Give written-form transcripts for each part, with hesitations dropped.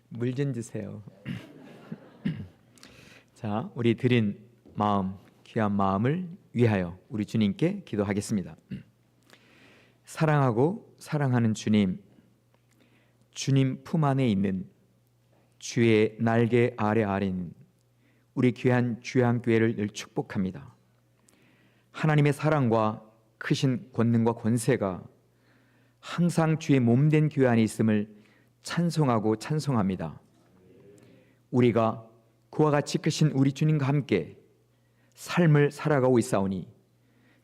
물 좀 주세요. 자, 우리 드린 마음, 귀한 마음을 위하여 우리 주님께 기도하겠습니다. 사랑하고 사랑하는 주님, 주님 품 안에 있는 주의 날개 아래인 우리 귀한 주양교회를 늘 축복합니다. 하나님의 사랑과 크신 권능과 권세가 항상 주의 몸된 교회 안에 있음을 찬송하고 찬송합니다. 우리가 그와 같이 크신 우리 주님과 함께 삶을 살아가고 있사오니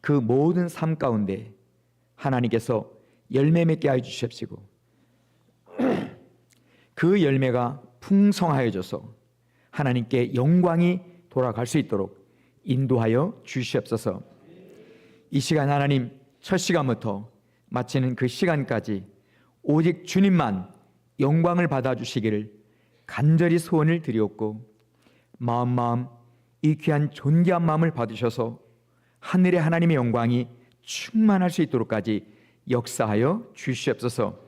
그 모든 삶 가운데 하나님께서 열매 맺게 하여 주십시고 그 열매가 풍성하여져서 하나님께 영광이 돌아갈 수 있도록 인도하여 주시옵소서. 이 시간 하나님, 첫 시간부터 마치는 그 시간까지 오직 주님만 영광을 받아주시기를 간절히 소원을 드리옵고 마음 이 귀한 존귀한 마음을 받으셔서 하늘의 하나님의 영광이 충만할 수 있도록까지 역사하여 주시옵소서.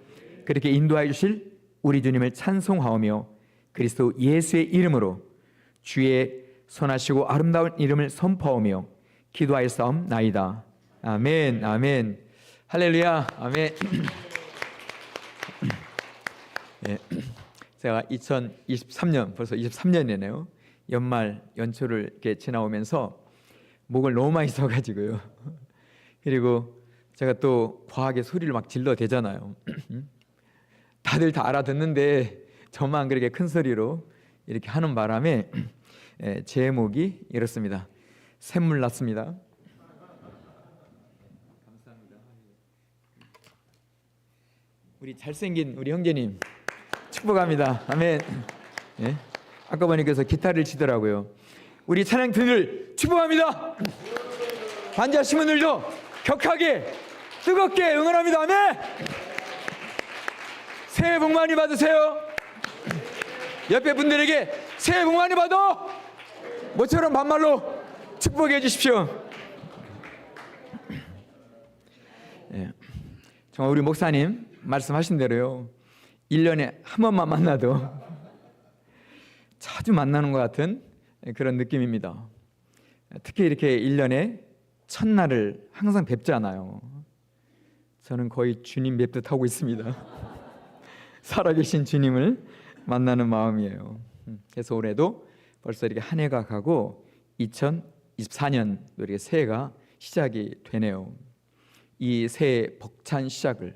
그렇게 인도하여 주실 우리 주님을 찬송하오며 그리스도 예수의 이름으로 주의 선하시고 아름다운 이름을 선포하오며 기도하였사옵나이다. 아멘. 아멘. 할렐루야. 아멘. 네, 제가 2023년 벌써 23년이네요. 연말 연초를 이렇게 지나오면서 목을 너무 많이 써가지고요. 그리고 제가 또 과하게 소리를 막 질러대잖아요. 다들 다 알아듣는데 저만 그렇게 큰 소리로 이렇게 하는 바람에 제 목이 이렇습니다. 샘물 났습니다. 감사합니다. 우리 잘생긴 우리 형제님 축복합니다. 아멘. 예? 아까 보니께서 기타를 치더라고요. 우리 찬양팀을 축복합니다. 앉으신 분들도 격하게 뜨겁게 응원합니다. 아멘. 새해 복 많이 받으세요. 옆에 분들에게 새해 복 많이 받아 모처럼 반말로 축복해 주십시오. 예. 정말 우리 목사님 말씀하신 대로요, 1년에 한 번만 만나도 자주 만나는 것 같은 그런 느낌입니다. 특히 이렇게 1년에 첫날을 항상 뵙잖아요. 저는 거의 주님 뵙듯 하고 있습니다. 살아계신 주님을 만나는 마음이에요. 그래서 올해도 벌써 이렇게 한 해가 가고 2024년 이렇게 새해가 시작이 되네요. 이 새해 벅찬 시작을,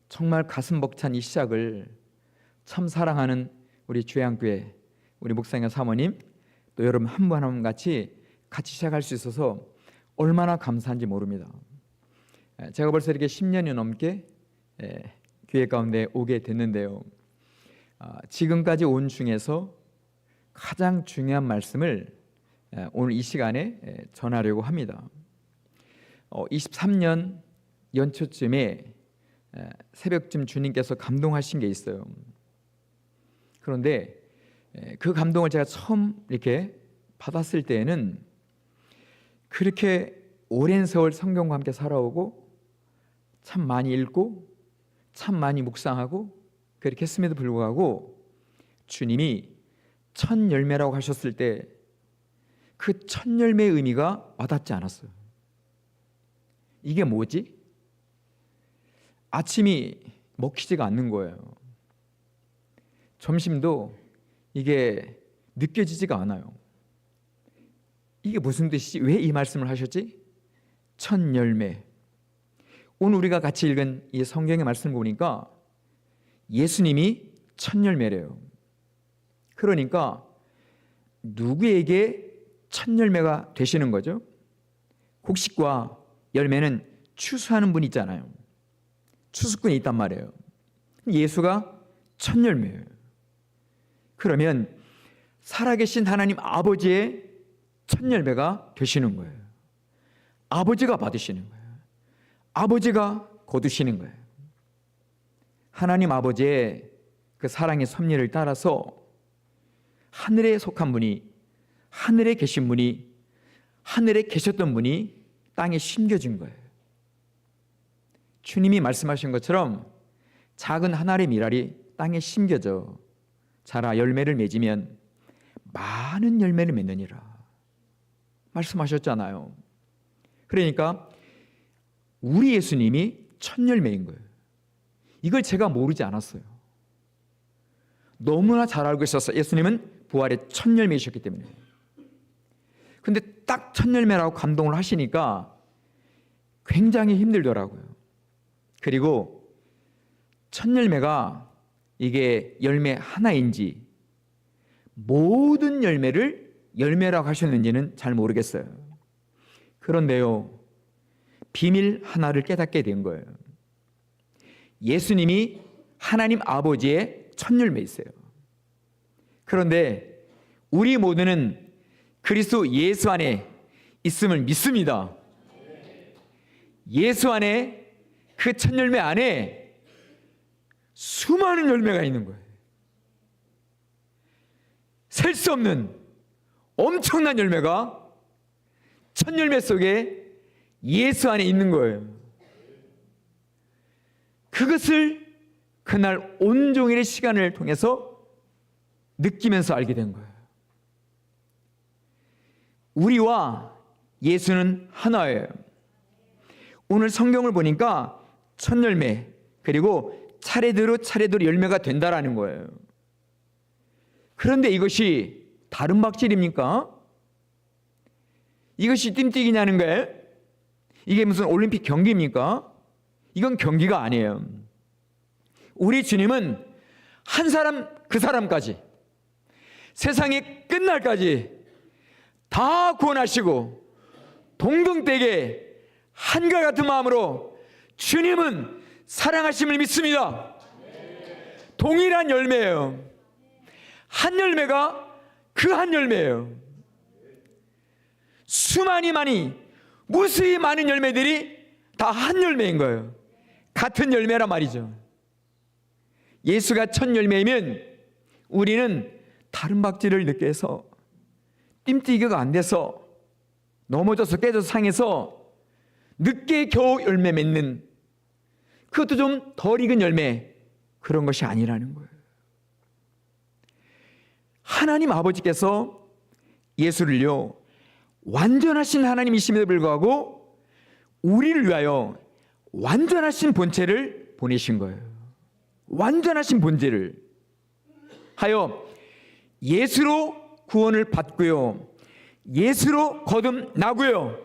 정말 가슴 벅찬 이 시작을 참 사랑하는 우리 주양교회 우리 목사님 사모님 또 여러분 한 분 한 분 같이 시작할 수 있어서 얼마나 감사한지 모릅니다. 제가 벌써 이렇게 10년이 넘게 교회 가운데 오게 됐는데요, 지금까지 온 중에서 가장 중요한 말씀을 오늘 이 시간에 전하려고 합니다. 23년 연초쯤에 새벽쯤 주님께서 감동하신 게 있어요. 그런데 그 감동을 제가 처음 이렇게 받았을 때에는 그렇게 오랜 세월 성경과 함께 살아오고 참 많이 읽고 참 많이 묵상하고 그렇게 했음에도 불구하고 주님이 첫 열매라고 하셨을 때 그 첫 열매의 의미가 와닿지 않았어요. 이게 뭐지? 아침이 먹히지가 않는 거예요. 점심도 이게 느껴지지가 않아요. 이게 무슨 뜻이지? 왜 이 말씀을 하셨지? 첫 열매. 오늘 우리가 같이 읽은 이 성경의 말씀을 보니까 예수님이 첫 열매래요. 그러니까 누구에게 첫 열매가 되시는 거죠? 곡식과 열매는 추수하는 분이 있잖아요. 추수꾼이 있단 말이에요. 예수가 첫 열매예요. 그러면 살아계신 하나님 아버지의 첫 열매가 되시는 거예요. 아버지가 받으시는 거예요. 아버지가 거두시는 거예요. 하나님 아버지의 그 사랑의 섭리를 따라서 하늘에 속한 분이, 하늘에 계신 분이, 하늘에 계셨던 분이 땅에 심겨진 거예요. 주님이 말씀하신 것처럼 작은 한 알의 밀알이 땅에 심겨져 자라 열매를 맺으면 많은 열매를 맺느니라 말씀하셨잖아요. 그러니까 우리 예수님이 첫 열매인 거예요. 이걸 제가 모르지 않았어요. 너무나 잘 알고 있었어요. 예수님은 부활의 첫 열매이셨기 때문에. 근데 딱 첫 열매라고 감동을 하시니까 굉장히 힘들더라고요. 그리고 첫 열매가 이게 열매 하나인지 모든 열매를 열매라고 하셨는지는 잘 모르겠어요. 그런데요, 비밀 하나를 깨닫게 된 거예요. 예수님이 하나님 아버지의 첫 열매이세요. 그런데 우리 모두는 그리스도 예수 안에 있음을 믿습니다. 예수 안에 그 첫 열매 안에 수많은 열매가 있는 거예요. 셀 수 없는 엄청난 열매가 첫 열매 속에 예수 안에 있는 거예요. 그것을 그날 온종일의 시간을 통해서 느끼면서 알게 된 거예요. 우리와 예수는 하나예요. 오늘 성경을 보니까 첫 열매 그리고 차례대로 열매가 된다라는 거예요. 그런데 이것이 다른 박질입니까? 이것이 뜀뛰기냐는 거예요? 이게 무슨 올림픽 경기입니까? 이건 경기가 아니에요. 우리 주님은 한 사람 그 사람까지 세상이 끝날까지 다 구원하시고 동등되게 한결 같은 마음으로 주님은 사랑하심을 믿습니다. 동일한 열매예요. 한 열매가 그 한 열매예요. 수많이 무수히 많은 열매들이 다 한 열매인 거예요. 같은 열매란 말이죠. 예수가 첫 열매이면 우리는 다른 박질을 느껴서 뜀뛰기가 안 돼서 넘어져서 깨져서 상해서 늦게 겨우 열매 맺는, 그것도 좀 덜 익은 열매, 그런 것이 아니라는 거예요. 하나님 아버지께서 예수를요 완전하신 하나님이심에도 불구하고 우리를 위하여 완전하신 본체를 보내신 거예요. 완전하신 본체를 하여 예수로 구원을 받고요, 예수로 거듭나고요,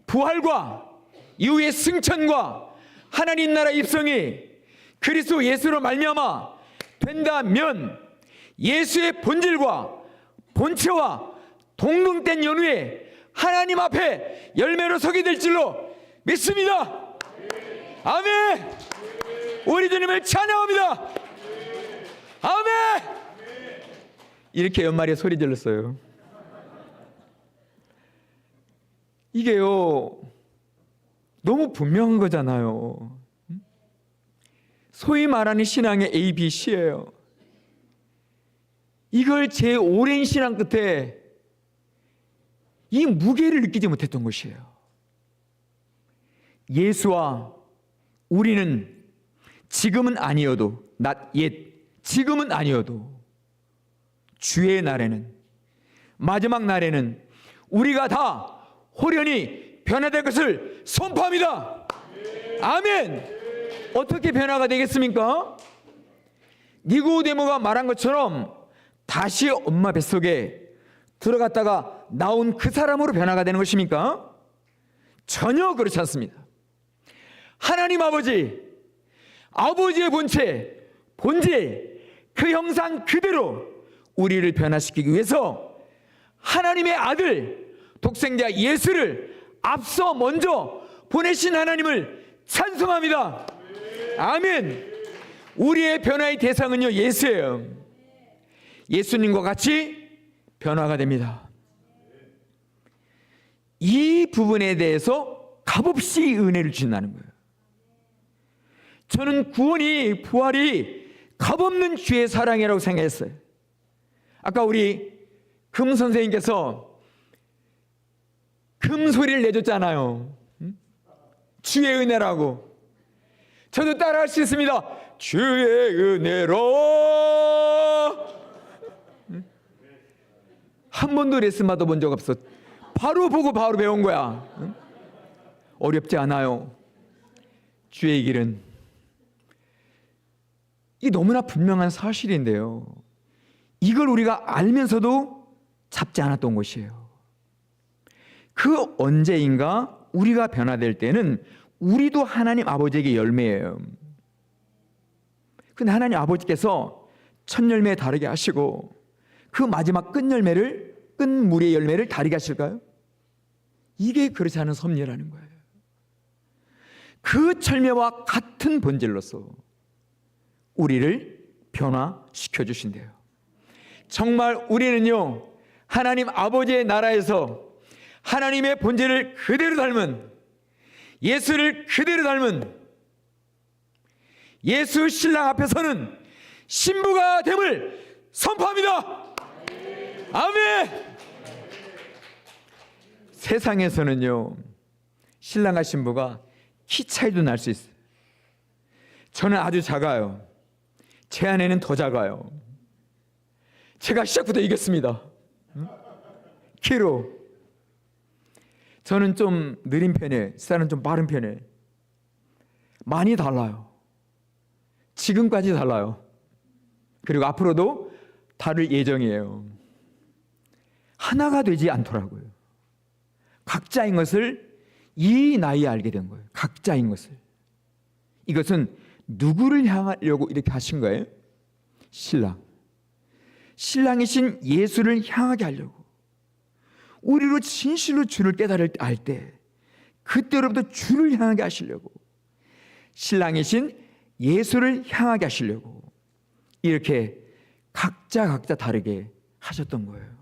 부활과 이후의 승천과 하나님 나라 입성이 그리스도 예수로 말미암아 된다면 예수의 본질과 본체와 동등된 연후에 하나님 앞에 열매로 서게 될 줄로 믿습니다. 아멘. 우리 주님을 찬양합니다. 아멘. 이렇게 연말에 소리 질렀어요. 이게요 너무 분명한 거잖아요. 소위 말하는 신앙의 ABC예요. 이걸 제 오랜 신앙 끝에 이 무게를 느끼지 못했던 것이에요. 예수와 우리는 지금은 아니어도, not yet, 지금은 아니어도 주의 날에는, 마지막 날에는 우리가 다 호련히 변화될 것을 선포합니다. 아멘. 어떻게 변화가 되겠습니까? 니고데모가 말한 것처럼 다시 엄마 뱃속에 들어갔다가 나온 그 사람으로 변화가 되는 것입니까? 전혀 그렇지 않습니다. 하나님 아버지의 본체, 본질, 그 형상 그대로 우리를 변화시키기 위해서 하나님의 아들 독생자 예수를 앞서 먼저 보내신 하나님을 찬송합니다. 아멘. 우리의 변화의 대상은요 예수예요. 예수님과 같이 변화가 됩니다. 이 부분에 대해서 값없이 은혜를 주신다는 거예요. 저는 구원이, 부활이 값없는 주의 사랑이라고 생각했어요. 아까 우리 금 선생님께서 금 소리를 내줬잖아요. 주의 은혜라고. 저도 따라할 수 있습니다. 주의 은혜로. 한 번도 레슨 받아본 적 없어. 바로 보고 바로 배운 거야. 어렵지 않아요. 주의 길은. 이 너무나 분명한 사실인데요, 이걸 우리가 알면서도 잡지 않았던 것이에요. 그 언제인가 우리가 변화될 때는 우리도 하나님 아버지에게 열매예요. 근데 하나님 아버지께서 첫 열매 다르게 하시고 그 마지막 끝물의 열매를 다르게 하실까요? 이게 그렇지 않은 섭리라는 거예요. 그 철매와 같은 본질로서 우리를 변화시켜 주신대요. 정말 우리는요, 하나님 아버지의 나라에서 하나님의 본질을 그대로 닮은, 예수를 그대로 닮은 예수 신랑 앞에서는 신부가 됨을 선포합니다. 아멘. 세상에서는요, 신랑과 신부가 키 차이도 날 수 있어요. 저는 아주 작아요. 제 아내는 더 작아요. 제가 시작부터 이겼습니다. 키로. 저는 좀 느린 편이에요. 스타는 좀 빠른 편이에요. 많이 달라요. 지금까지 달라요. 그리고 앞으로도 다를 예정이에요. 하나가 되지 않더라고요. 각자인 것을 이 나이에 알게 된 거예요. 각자인 것을. 이것은 누구를 향하려고 이렇게 하신 거예요? 신랑. 신랑이신 예수를 향하게 하려고. 우리로 진실로 주를 깨달을 때 그때로부터 주를 향하게 하시려고, 신랑이신 예수를 향하게 하시려고 이렇게 각자 다르게 하셨던 거예요.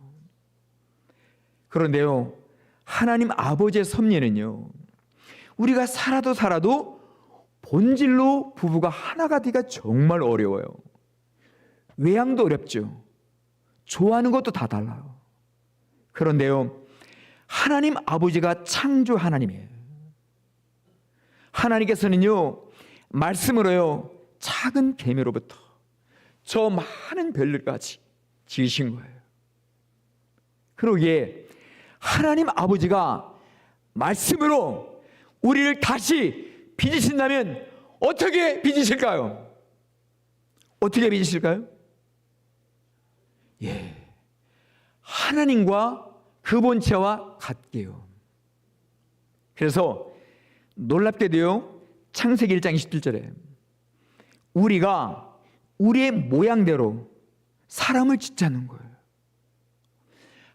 그런데요, 하나님 아버지의 섭리는요, 우리가 살아도 본질로 부부가 하나가 되기가 정말 어려워요. 외양도 어렵죠. 좋아하는 것도 다 달라요. 그런데요, 하나님 아버지가 창조 하나님이에요. 하나님께서는요, 말씀으로요, 작은 개미로부터 저 많은 별들까지 지으신 거예요. 그러기에 하나님 아버지가 말씀으로 우리를 다시 빚으신다면 어떻게 빚으실까요? 어떻게 빚으실까요? 하나님과 그 본체와 같게요. 그래서 놀랍게도요, 창세기 1장 27절에 우리가 우리의 모양대로 사람을 짓자는 거예요.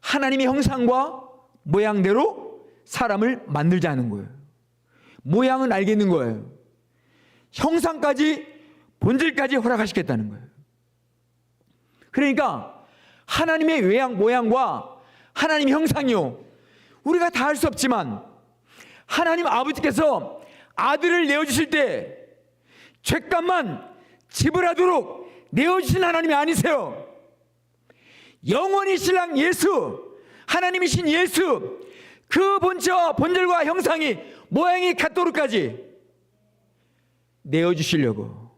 하나님의 형상과 모양대로 사람을 만들자는 거예요. 모양은 알겠는 거예요. 형상까지, 본질까지 허락하시겠다는 거예요. 그러니까 하나님의 외양, 모양과 하나님의 형상이요, 우리가 다 할 수 없지만 하나님 아버지께서 아들을 내어주실 때 죗값만 지불하도록 내어주신 하나님이 아니세요. 영원히 신랑 예수, 하나님이신 예수, 그 본체와 본질과 형상이, 모양이 같도록까지 내어주시려고,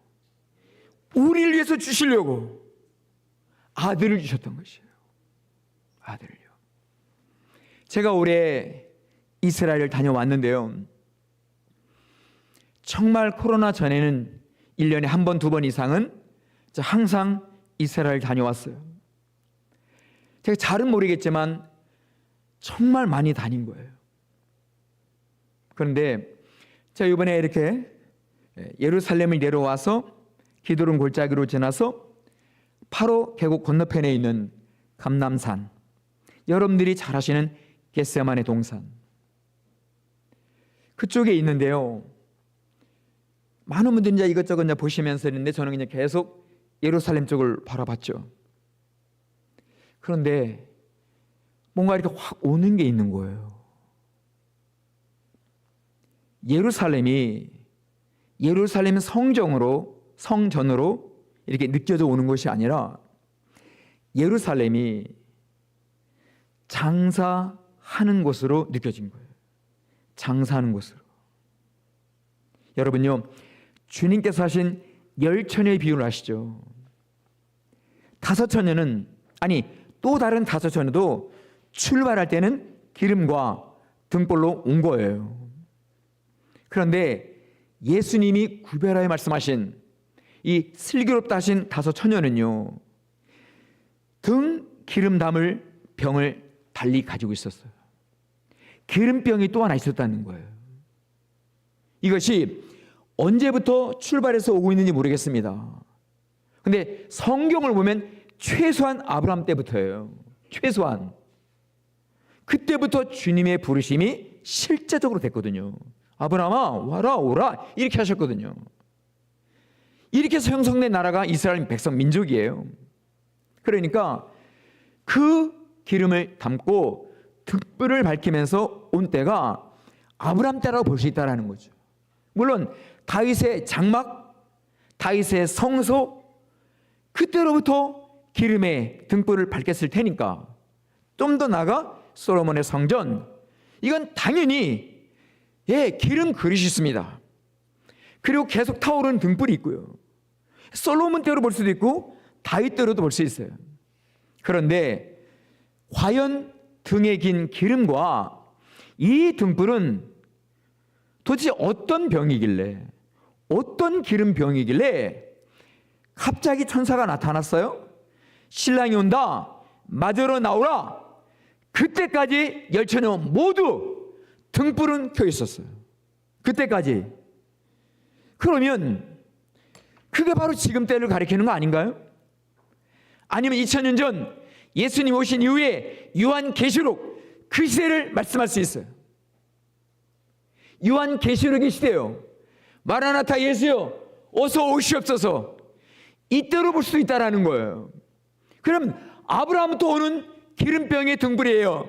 우리를 위해서 주시려고 아들을 주셨던 것이에요. 아들을요. 제가 올해 이스라엘을 다녀왔는데요, 정말 코로나 전에는 1년에 한 번, 두 번 이상은 항상 이스라엘 다녀왔어요. 제가 잘은 모르겠지만 정말 많이 다닌 거예요. 그런데 제가 이번에 이렇게 예루살렘을 내려와서 기드론 골짜기로 지나서 바로 계곡 건너편에 있는 감람산, 여러분들이 잘 아시는 겟세마네 동산, 그쪽에 있는데요, 많은 분들이 이제 이것저것 이제 보시면서 있는데 저는 그냥 계속 예루살렘 쪽을 바라봤죠. 그런데 뭔가 이렇게 확 오는 게 있는 거예요. 예루살렘 성전으로 이렇게 느껴져 오는 것이 아니라 예루살렘이 장사하는 곳으로 느껴진 거예요. 장사하는 곳으로. 여러분요, 주님께서 하신 열처녀의 비유를 아시죠? 다섯 처녀는, 아니 또 다른 다섯 처녀도 출발할 때는 기름과 등불로 온 거예요. 그런데 예수님이 구별하여 말씀하신 이 슬기롭다 하신 다섯 처녀는요, 등 기름 담을 병을 달리 가지고 있었어요. 기름병이 또 하나 있었다는 거예요. 이것이 언제부터 출발해서 오고 있는지 모르겠습니다. 근데 성경을 보면 최소한 아브라함 때부터예요. 최소한. 그때부터 주님의 부르심이 실제적으로 됐거든요. 아브라함아 와라 오라 이렇게 하셨거든요. 이렇게 해서 형성된 나라가 이스라엘 백성 민족이에요. 그러니까 그 기름을 담고 등불을 밝히면서 온 때가 아브라함 때라고 볼 수 있다는 거죠. 물론 다윗의 장막, 다윗의 성소, 그때로부터 기름의 등불을 밝혔을 테니까 좀 더 나아가 솔로몬의 성전, 이건 당연히 기름 그릇이 있습니다. 그리고 계속 타오르는 등불이 있고요. 솔로몬 때로 볼 수도 있고 다윗 때로도 볼 수 있어요. 그런데 과연 등에 긴 기름과 이 등불은 도대체 어떤 병이길래, 어떤 기름병이길래 갑자기 천사가 나타났어요? 신랑이 온다, 맞으러 나오라. 그때까지 열처녀 모두 등불은 켜 있었어요. 그때까지. 그러면 그게 바로 지금 때를 가리키는 거 아닌가요? 아니면 2000년 전 예수님 오신 이후에 요한계시록 그 시대를 말씀할 수 있어요. 요한계시록의 시대요. 마라나타 예수여 어서 오시옵소서. 이때로 볼 수도 있다라는 거예요. 그럼 아브라함부터 오는 기름병의 등불이에요.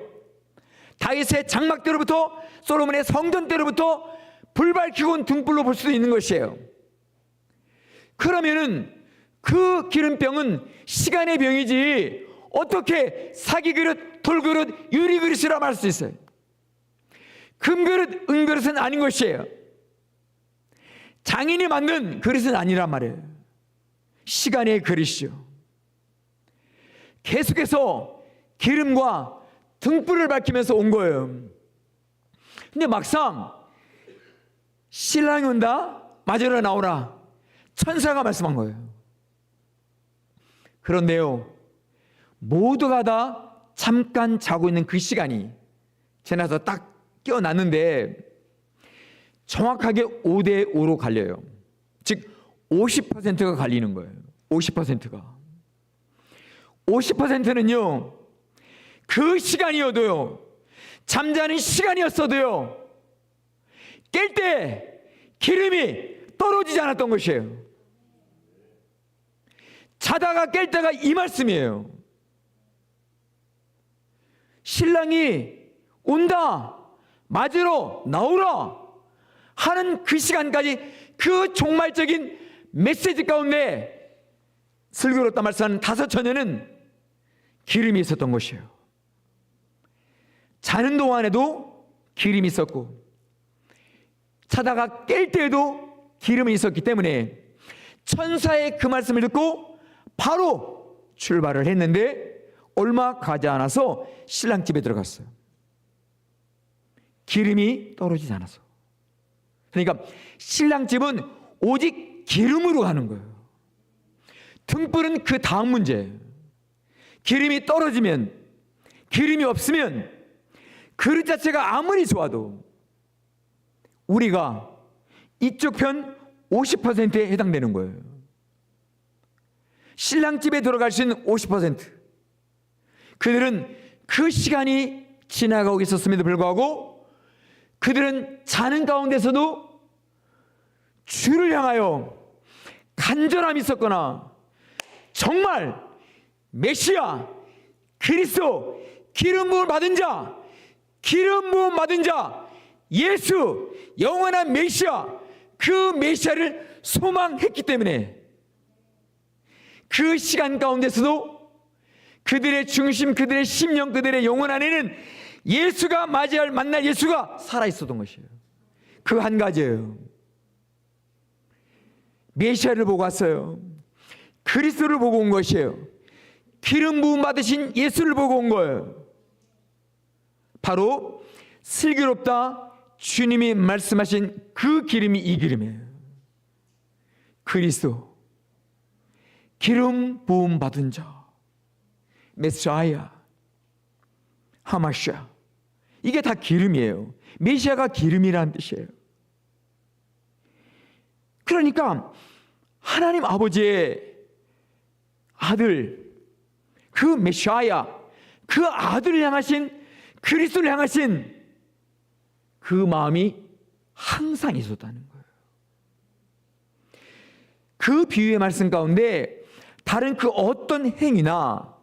다윗의 장막 때로부터 솔로몬의 성전 때로부터 불 밝히고 온 등불로 볼 수도 있는 것이에요. 그러면은 그 기름병은 시간의 병이지 어떻게 사기 그릇, 돌 그릇, 유리 그릇이라 말할 수 있어요? 금 그릇, 은 그릇은 아닌 것이에요. 장인이 만든 그릇은 아니란 말이에요. 시간의 그릇이죠. 계속해서 기름과 등불을 밝히면서 온 거예요. 근데 막상 신랑이 온다, 맞으러 나오라, 천사가 말씀한 거예요. 그런데요, 모두가 다 잠깐 자고 있는 그 시간이 지나서 딱 깨어났는데 정확하게 5대5로 갈려요. 즉 50%가 갈리는 거예요. 50%가. 50%는요, 그 시간이어도요, 잠자는 시간이었어도요, 깰 때 기름이 떨어지지 않았던 것이에요. 자다가 깰 때가 이 말씀이에요. 신랑이 온다, 맞으러 나오라 하는 그 시간까지 그 종말적인 메시지 가운데 슬기롭다 말씀하는 다섯 처녀는 기름이 있었던 것이에요. 자는 동안에도 기름이 있었고 자다가 깰 때에도 기름이 있었기 때문에 천사의 그 말씀을 듣고 바로 출발을 했는데 얼마 가지 않아서 신랑 집에 들어갔어요. 기름이 떨어지지 않아서. 그러니까 신랑 집은 오직 기름으로 가는 거예요. 등불은 그 다음 문제예요. 기름이 떨어지면, 기름이 없으면 그릇 자체가 아무리 좋아도 우리가 이쪽 편 50%에 해당되는 거예요. 신랑 집에 들어갈 수 있는 50%. 그들은 그 시간이 지나가고 있었음에도 불구하고 그들은 자는 가운데서도 주를 향하여 간절함이 있었거나 정말 메시아, 그리스도, 기름 부음 받은 자, 기름 부음 받은 자, 예수, 영원한 메시아, 그 메시아를 소망했기 때문에 그 시간 가운데서도 그들의 중심, 그들의 심령, 그들의 영혼 안에는 예수가 만날 예수가 살아있었던 것이에요. 그 한 가지예요. 메시아를 보고 왔어요. 그리스도를 보고 온 것이에요. 기름 부음 받으신 예수를 보고 온 거예요. 바로 슬기롭다 주님이 말씀하신 그 기름이 이 기름이에요. 그리스도, 기름 부음 받은 자, 메시아, 하마샤, 이게 다 기름이에요. 메시아가 기름이라는 뜻이에요. 그러니까 하나님 아버지의 아들, 그 메시아, 그 아들을 향하신, 그리스도를 향하신 그 마음이 항상 있었다는 거예요. 그 비유의 말씀 가운데 다른 그 어떤 행위나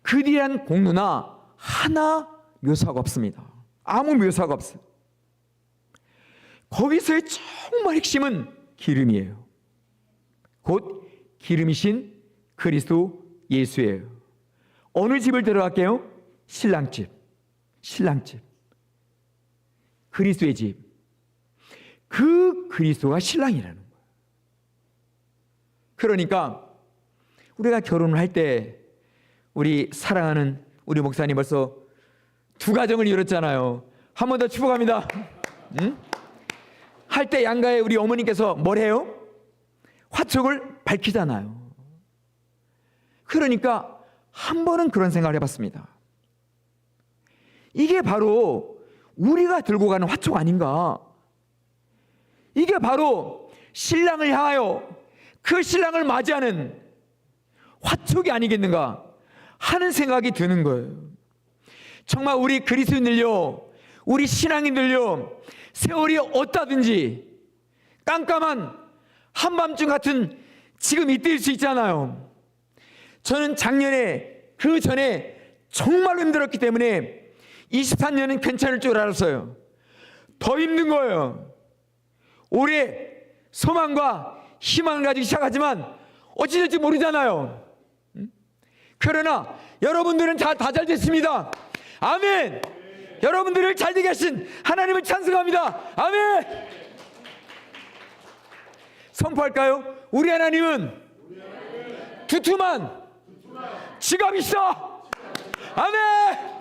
그에 대한 공로나 하나 묘사가 없습니다. 아무 묘사가 없어요. 거기서의 정말 핵심은 기름이에요. 곧 기름이신 그리스도 예수예요. 어느 집을 들어갈게요? 신랑집. 신랑집. 그리스도의 집. 그 그리스도가 신랑이라는 거예요. 그러니까 우리가 결혼을 할 때 우리 사랑하는 우리 목사님 벌써 2가정을 이뤘잖아요. 한 번 더 축복합니다. 응? 할 때 양가에 우리 어머니께서 뭘 해요? 화촉을 밝히잖아요. 그러니까 한 번은 그런 생각을 해봤습니다. 이게 바로 우리가 들고 가는 화촉 아닌가? 이게 바로 신랑을 향하여 그 신랑을 맞이하는 화촉이 아니겠는가 하는 생각이 드는 거예요. 정말 우리 그리스도인들요, 우리 신앙인들요, 세월이 어떠든지 깜깜한 한밤중 같은 지금 이때일 수 있잖아요. 저는 작년에 그 전에 정말로 힘들었기 때문에 23년은 괜찮을 줄 알았어요. 더 힘든 거예요. 올해 소망과 희망을 가지고 시작하지만 어찌 될지 모르잖아요. 그러나 여러분들은 다 잘 됐습니다. 아멘. 여러분들을 잘 되게 하신 하나님을 찬송합니다. 아멘. 선포할까요? 우리 하나님은 두툼한 지갑이 있어. 아멘.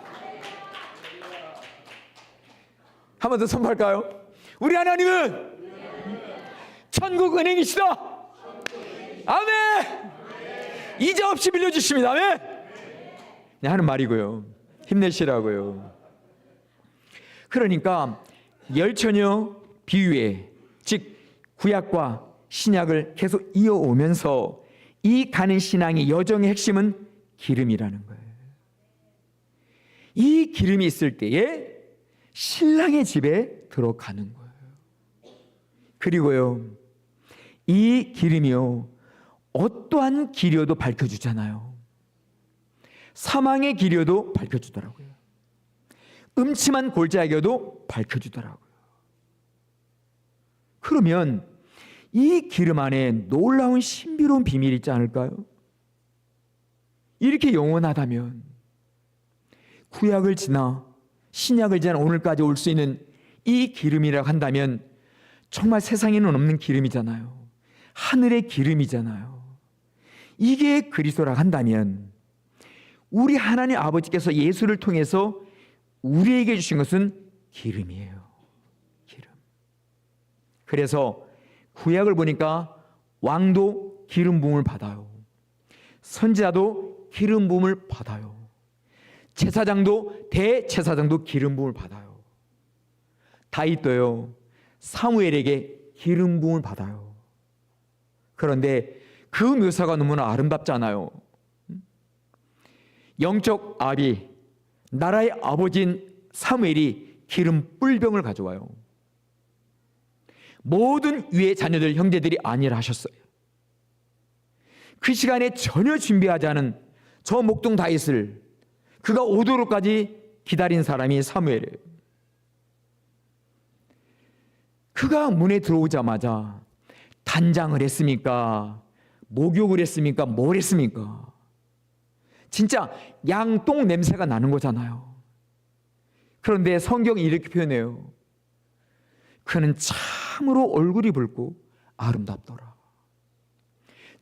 한 번 더 선포할까요? 우리 하나님은 천국 은행이시다. 아멘. 이자 없이 빌려주십니다. 아멘. 네, 하는 말이고요. 힘내시라고요. 그러니까 열처녀 비유에, 즉 구약과 신약을 계속 이어오면서 이 가는 신앙의 여정의 핵심은 기름이라는 거예요. 이 기름이 있을 때에 신랑의 집에 들어가는 거예요. 그리고요, 이 기름이요, 어떠한 길이어도 밝혀주잖아요. 사망의 길이어도 밝혀주더라고요. 음침한 골짜기여도 밝혀주더라고요. 그러면 이 기름 안에 놀라운 신비로운 비밀이 있지 않을까요? 이렇게 영원하다면 구약을 지나 신약을 지나 오늘까지 올 수 있는 이 기름이라고 한다면 정말 세상에는 없는 기름이잖아요. 하늘의 기름이잖아요. 이게 그리스도라고 한다면 우리 하나님 아버지께서 예수를 통해서 우리에게 주신 것은 기름이에요. 기름. 그래서 구약을 보니까 왕도 기름 부음을 받아요. 선지자도 기름 부음을 받아요. 제사장도, 대제사장도 기름 부음을 받아요. 다윗도요, 사무엘에게 기름 부음을 받아요. 그런데 그 묘사가 너무나 아름답잖아요. 영적 아비, 나라의 아버지인 사무엘이 기름 뿔병을 가져와요. 모든 위의 자녀들, 형제들이 안일을 하셨어요. 그 시간에 전혀 준비하지 않은 저 목동 다윗을 그가 오도록까지 기다린 사람이 사무엘이에요. 그가 문에 들어오자마자 단장을 했습니까? 목욕을 했습니까? 뭘 했습니까? 진짜 양똥 냄새가 나는 거잖아요. 그런데 성경이 이렇게 표현해요. 그는 참으로 얼굴이 붉고 아름답더라.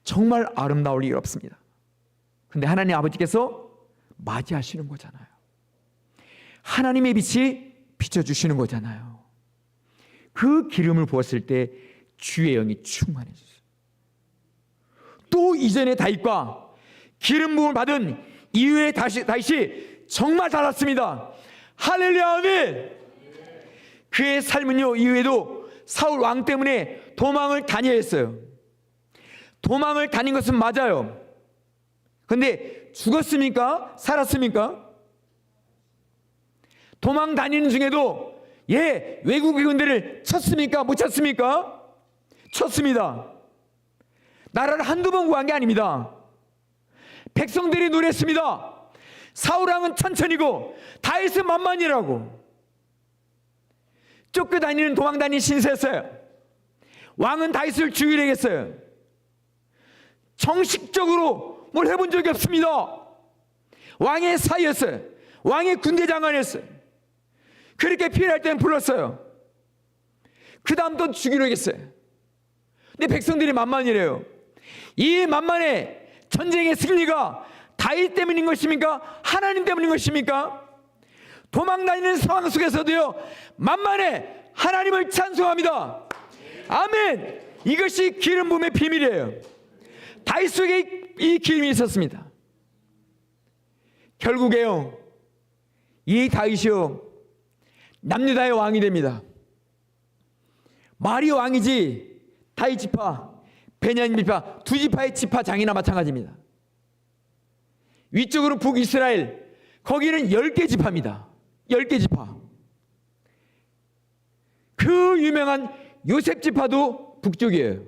정말 아름다울 일 없습니다. 근데 하나님 아버지께서 맞이하시는 거잖아요. 하나님의 빛이 비춰주시는 거잖아요. 그 기름을 부었을 때 주의 영이 충만해졌어요. 또 이전의 다윗과 기름 부음을 받은 이후의 다윗이 정말 달랐습니다. 할렐루야, 아멘. 그의 삶은요, 이후에도 사울 왕 때문에 도망을 다녀야 했어요. 도망을 다닌 것은 맞아요. 근데 죽었습니까? 살았습니까? 도망 다니는 중에도 외국의 군대를 쳤습니까? 못 쳤습니까? 쳤습니다. 나라를 한두 번 구한 게 아닙니다. 백성들이 노랬습니다. 사울왕은 천천히고 다윗은 만만이라고. 쫓겨다니는 도망다니는 신세였어요. 왕은 다윗을 죽이려 했어요. 정식적으로 뭘 해본 적이 없습니다. 왕의 사이였어요. 왕의 군대 장관이었어요. 그렇게 필요할 때는 불렀어요. 그 다음 또 죽이려 했어요. 근데 백성들이 만만이래요. 이 만만의 전쟁의 승리가 다윗 때문인 것입니까? 하나님 때문인 것입니까? 도망다니는 상황 속에서도요, 만만해 하나님을 찬송합니다. 아멘. 이것이 기름 부음의 비밀이에요. 다윗 속에 이 기름이 있었습니다. 결국에요, 이 다윗이요 남유다의 왕이 됩니다. 말이 왕이지 다윗 지파, 베냐민 지파 두 지파의 지파장이나 마찬가지입니다. 위쪽으로 북이스라엘, 거기는 10개 지파입니다. 10개 지파. 그 유명한 요셉 지파도 북쪽이에요.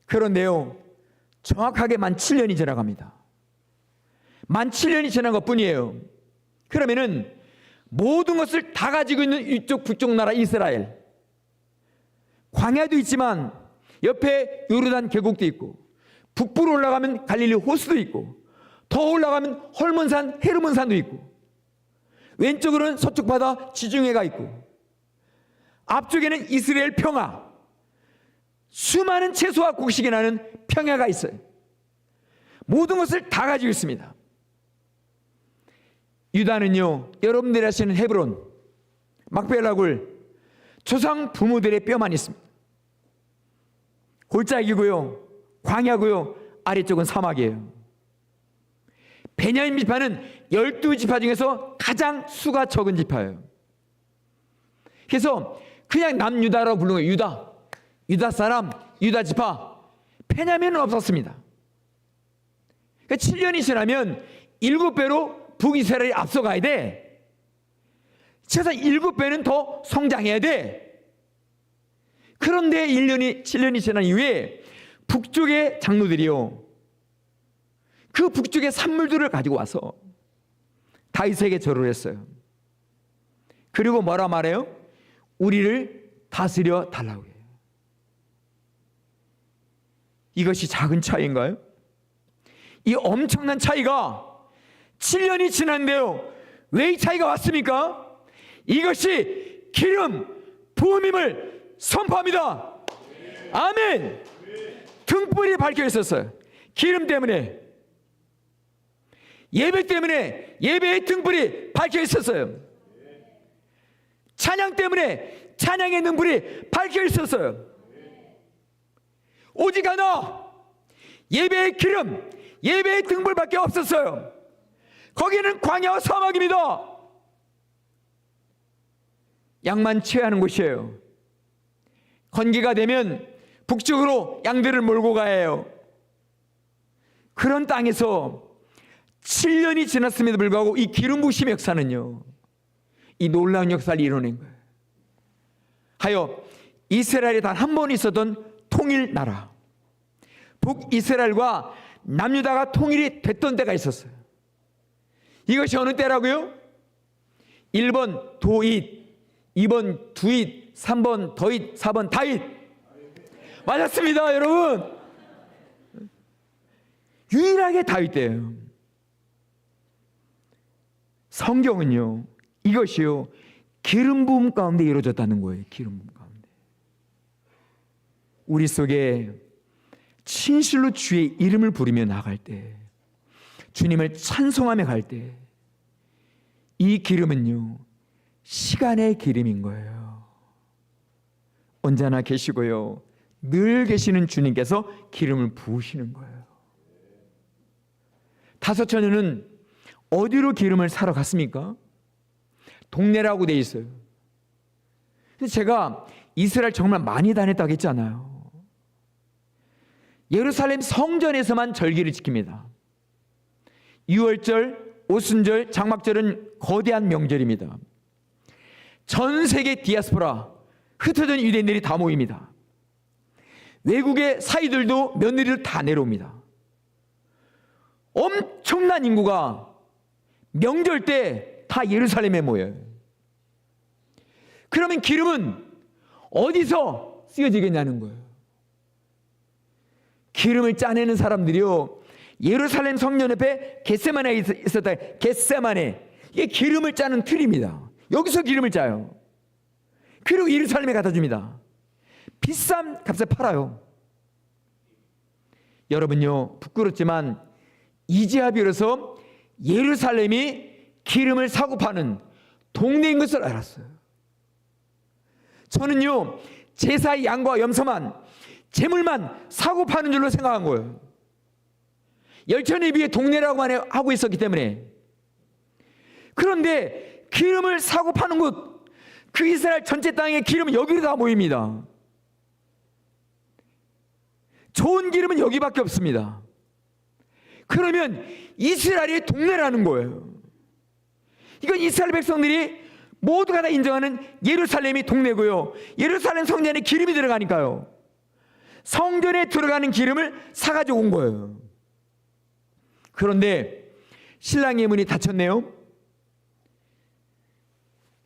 그런데요, 정확하게 만 7년이 지나갑니다. 만 7년이 지난 것 뿐이에요. 그러면은 모든 것을 다 가지고 있는 이쪽 북쪽 나라 이스라엘, 광야도 있지만 옆에 요르단 계곡도 있고, 북부로 올라가면 갈릴리 호수도 있고, 더 올라가면 헐몬산 헤르몬산도 있고, 왼쪽으로는 서쪽 바다 지중해가 있고, 앞쪽에는 이스라엘 평야, 수많은 채소와 곡식이 나는 평야가 있어요. 모든 것을 다 가지고 있습니다. 유다는요, 여러분들이 아시는 헤브론, 막벨라굴, 조상 부모들의 뼈만 있습니다. 골짜기고요, 광야고요, 아래쪽은 사막이에요. 베냐민 지파는 12지파 중에서 가장 수가 적은 지파예요. 그래서 그냥 남유다라고 부르는 거예요. 유다 사람, 유다 지파. 베냐민은 없었습니다. 그러니까 7년이 지나면 7배로 북이스라엘이 앞서가야 돼. 최소한 7배는 더 성장해야 돼. 그런데 7년이 지난 이후에 북쪽의 장로들이요, 그 북쪽의 산물들을 가지고 와서 다윗에게 절을 했어요. 그리고 뭐라 말해요? 우리를 다스려 달라고 해요. 이것이 작은 차이인가요? 이 엄청난 차이가 7년이 지났는데요, 왜 이 차이가 왔습니까? 이것이 기름 부음임을 선포합니다. 아멘. 등불이 밝혀 있었어요. 기름 때문에, 예배 때문에 예배의 등불이 밝혀 있었어요. 찬양 때문에 찬양의 등불이 밝혀 있었어요. 오직 하나, 예배의 기름, 예배의 등불밖에 없었어요. 거기는 광야와 사막입니다. 양만 취하는 곳이에요. 건기가 되면 북쪽으로 양들을 몰고 가요. 그런 땅에서 7년이 지났음에도 불구하고 이 기름 부으심의 역사는요, 이 놀라운 역사를 이뤄낸 거예요. 하여 이스라엘에 단 한 번 있었던 통일 나라, 북이스라엘과 남유다가 통일이 됐던 때가 있었어요. 이것이 어느 때라고요? 1번 도잇, 2번 두잇, 3번 더잇, 4번 다잇. 맞았습니다, 여러분. 유일하게 다윗 때예요. 성경은요, 이것이요 기름 부음 가운데 이루어졌다는 거예요. 기름 부음 가운데. 우리 속에 진실로 주의 이름을 부르며 나갈 때, 주님을 찬송하며 갈 때, 이 기름은요, 시간의 기름인 거예요. 언제나 계시고요, 늘 계시는 주님께서 기름을 부으시는 거예요. 다섯 처녀는 어디로 기름을 사러 갔습니까? 동네라고 돼 있어요. 제가 이스라엘 정말 많이 다녔다고 했잖아요. 예루살렘 성전에서만 절기를 지킵니다. 유월절, 오순절, 장막절은 거대한 명절입니다. 전 세계 디아스포라, 흩어진 유대인들이 다 모입니다. 외국의 사이들도 며느리를 다 내려옵니다. 엄청난 인구가 명절 때 다 예루살렘에 모여요. 그러면 기름은 어디서 쓰여지겠냐는 거예요. 기름을 짜내는 사람들이요, 예루살렘 성전 옆에 겟세마네에 있었다. 겟세마네, 이게 기름을 짜는 틀입니다. 여기서 기름을 짜요. 그리고 예루살렘에 갖다 줍니다. 비싼 값에 팔아요. 여러분요, 부끄럽지만 이제야 비로소 예루살렘이 기름을 사고 파는 동네인 것을 알았어요. 저는요, 제사의 양과 염소만, 재물만 사고 파는 줄로 생각한 거예요. 열천에 비해 동네라고만 하고 있었기 때문에. 그런데 기름을 사고 파는 곳, 그 이스라엘 전체 땅에 기름은 여기로 다 모입니다. 좋은 기름은 여기밖에 없습니다. 그러면 이스라엘이 동네라는 거예요. 이건 이스라엘 백성들이 모두가 다 인정하는 예루살렘이 동네고요, 예루살렘 성전에 기름이 들어가니까요, 성전에 들어가는 기름을 사가지고 온 거예요. 그런데 신랑의 문이 닫혔네요.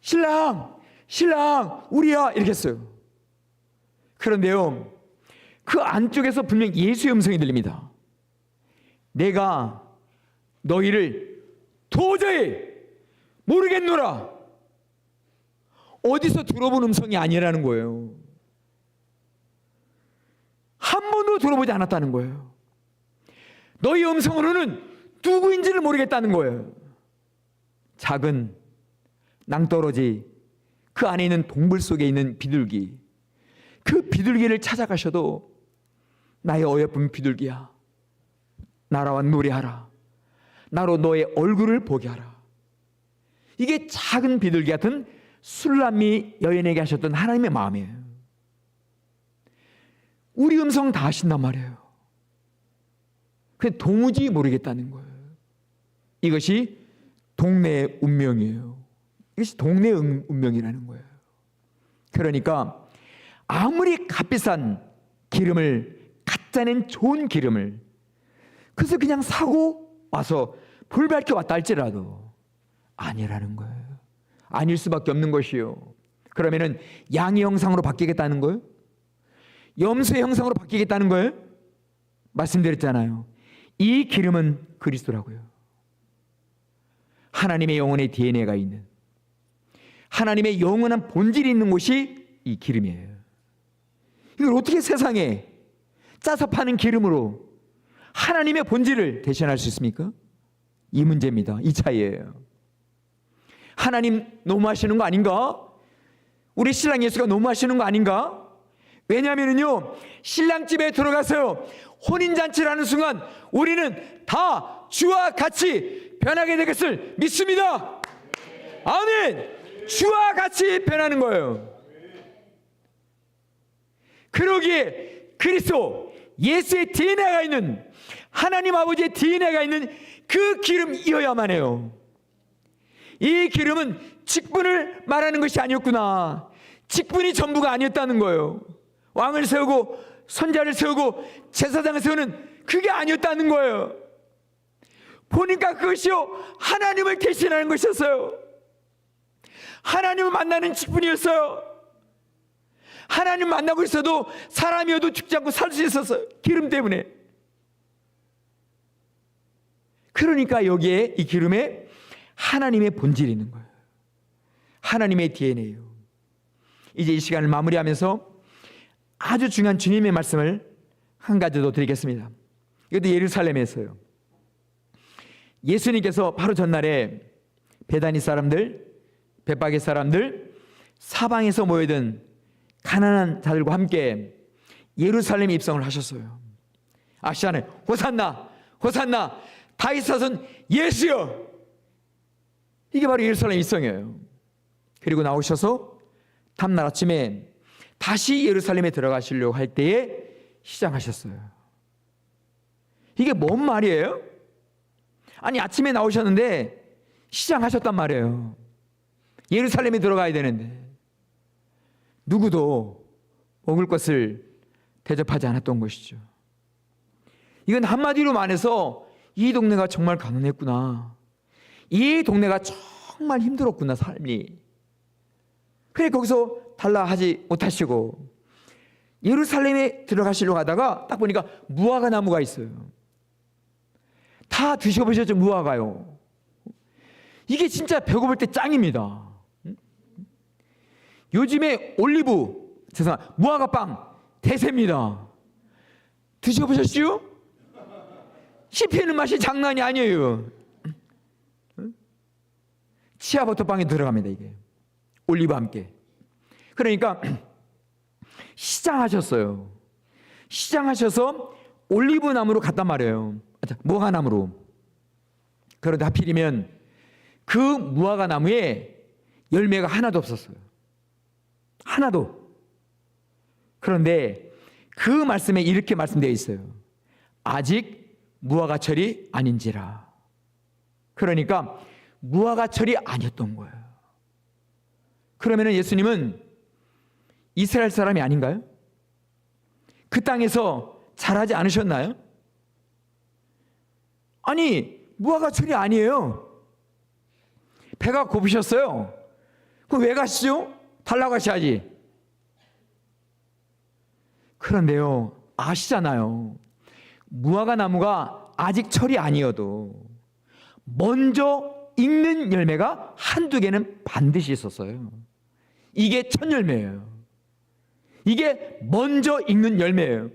신랑 우리야, 이렇게 했어요. 그런데요, 그 안쪽에서 분명 예수의 음성이 들립니다. 내가 너희를 도저히 모르겠노라. 어디서 들어본 음성이 아니라는 거예요. 한 번도 들어보지 않았다는 거예요. 너희 음성으로는 누구인지를 모르겠다는 거예요. 작은 낭떠러지, 그 안에 있는 동굴 속에 있는 비둘기, 그 비둘기를 찾아가셔도 나의 어여쁜 비둘기야, 나라와 노래하라, 나로 너의 얼굴을 보게 하라. 이게 작은 비둘기 같은 술람미 여인에게 하셨던 하나님의 마음이에요. 우리 음성 다 아신단 말이에요. 근데 도무지 모르겠다는 거예요. 이것이 동네의 운명이에요. 이것이 동네의 운명이라는 거예요. 그러니까 아무리 값비싼 기름을, 갖다 낸 좋은 기름을, 그래서 그냥 사고 와서 불 밝혀 왔다 할지라도 아니라는 거예요. 아닐 수밖에 없는 것이요. 그러면은 양의 형상으로 바뀌겠다는 거예요? 염소의 형상으로 바뀌겠다는 거예요? 말씀드렸잖아요. 이 기름은 그리스도라고요. 하나님의 영혼의 DNA가 있는, 하나님의 영원한 본질이 있는 곳이 이 기름이에요. 이걸 어떻게 세상에 짜서 파는 기름으로 하나님의 본질을 대신할 수 있습니까? 이 문제입니다. 이 차이예요. 하나님 너무하시는 거 아닌가? 우리 신랑 예수가 너무하시는 거 아닌가? 왜냐하면요, 신랑집에 들어가서 혼인잔치를 하는 순간 우리는 다 주와 같이 변하게 되겠을 믿습니다. 아멘. 주와 같이 변하는 거예요. 그러기에 그리스도 예수의 DNA가 있는, 하나님 아버지의 DNA가 있는 그 기름이어야만 해요. 이 기름은 직분을 말하는 것이 아니었구나. 직분이 전부가 아니었다는 거예요. 왕을 세우고 선자를 세우고 제사장을 세우는 그게 아니었다는 거예요. 보니까 그것이요, 하나님을 대신하는 것이었어요. 하나님을 만나는 직분이었어요. 하나님 만나고 있어도 사람이어도 죽지 않고 살 수 있었어요. 기름 때문에. 그러니까 여기에 이 기름에 하나님의 본질이 있는 거예요. 하나님의 DNA예요. 이제 이 시간을 마무리하면서 아주 중요한 주님의 말씀을 한 가지 더 드리겠습니다. 이것도 예루살렘에서요. 예수님께서 바로 전날에 베다니 사람들, 벳바게 사람들, 사방에서 모여든 가난한 자들과 함께 예루살렘 입성을 하셨어요. 아시잖아요. 호산나, 호산나, 다윗 자손 예수여. 이게 바로 예루살렘 입성이에요. 그리고 나오셔서 다음날 아침에 다시 예루살렘에 들어가시려고 할 때에 시장하셨어요. 이게 뭔 말이에요? 아니, 아침에 나오셨는데 시장하셨단 말이에요. 예루살렘에 들어가야 되는데 누구도 먹을 것을 대접하지 않았던 것이죠. 이건 한마디로 말해서 이 동네가 정말 가난했구나, 이 동네가 정말 힘들었구나, 삶이. 그래 거기서 달라 하지 못하시고 예루살렘에 들어가시려고 하다가 딱 보니까 무화과 나무가 있어요. 다 드셔보셨죠? 무화과요. 이게 진짜 배고플 때 짱입니다. 요즘에 올리브, 무화과빵 대세입니다. 드셔보셨죠? 씹히는 맛이 장난이 아니에요. 치아버터빵에 들어갑니다, 이게. 올리브와 함께. 그러니까 시장하셨어요. 시장하셔서 올리브 나무로 갔단 말이에요. 무화과 나무로. 그런데 하필이면 그 무화과 나무에 열매가 하나도 없었어요. 하나도. 그런데 그 말씀에 이렇게 말씀되어 있어요. 아직 무화과철이 아닌지라. 그러니까 무화과철이 아니었던 거예요. 그러면 예수님은 이스라엘 사람이 아닌가요? 그 땅에서 자라지 않으셨나요? 아니, 무화과철이 아니에요. 배가 고프셨어요. 그럼 왜 가시죠? 달라고 하셔야지. 그런데요, 아시잖아요. 무화과 나무가 아직 철이 아니어도 먼저 익는 열매가 한두 개는 반드시 있었어요. 이게 첫 열매예요. 이게 먼저 익는 열매예요.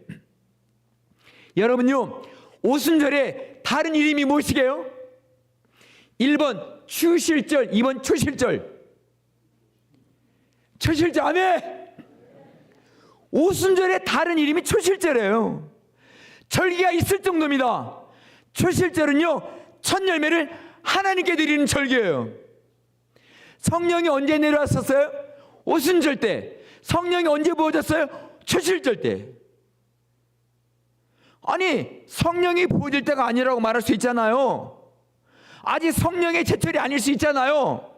여러분요, 오순절에 다른 이름이 무엇이게요? 1번 추실절, 2번 초실절. 초실절, 아멘. 오순절에 다른 이름이 초실절이에요. 절기가 있을 정도입니다. 초실절은요, 첫 열매를 하나님께 드리는 절기예요. 성령이 언제 내려왔었어요? 오순절 때. 성령이 언제 부어졌어요? 초실절 때. 아니, 성령이 부어질 때가 아니라고 말할 수 있잖아요. 아직 성령의 제철이 아닐 수 있잖아요.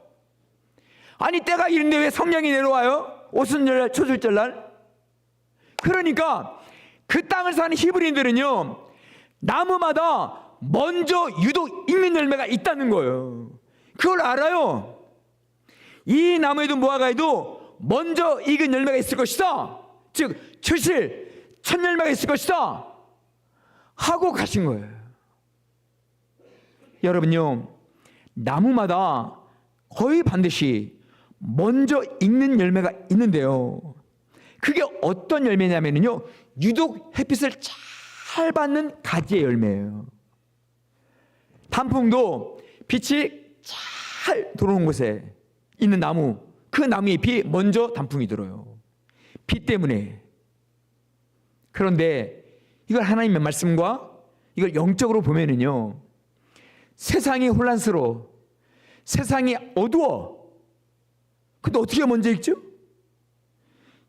아니, 때가 이른데 왜 성령이 내려와요? 오순절, 초실절 날. 그러니까 그 땅을 사는 히브리인들은요, 나무마다 먼저 유독 익는 열매가 있다는 거예요. 그걸 알아요. 이 나무에도 무화과에도 먼저 익은 열매가 있을 것이다, 즉 초실, 첫 열매가 있을 것이다 하고 가신 거예요. 여러분요, 나무마다 거의 반드시 먼저 익는 열매가 있는데요, 그게 어떤 열매냐면요, 유독 햇빛을 잘 받는 가지의 열매예요. 단풍도 빛이 잘 들어오는 곳에 있는 나무, 그 나무의 잎이 먼저 단풍이 들어요. 빛 때문에. 그런데 이걸 하나님의 말씀과 이걸 영적으로 보면은요, 세상이 혼란스러워, 세상이 어두워. 근데 어떻게 먼저 읽죠?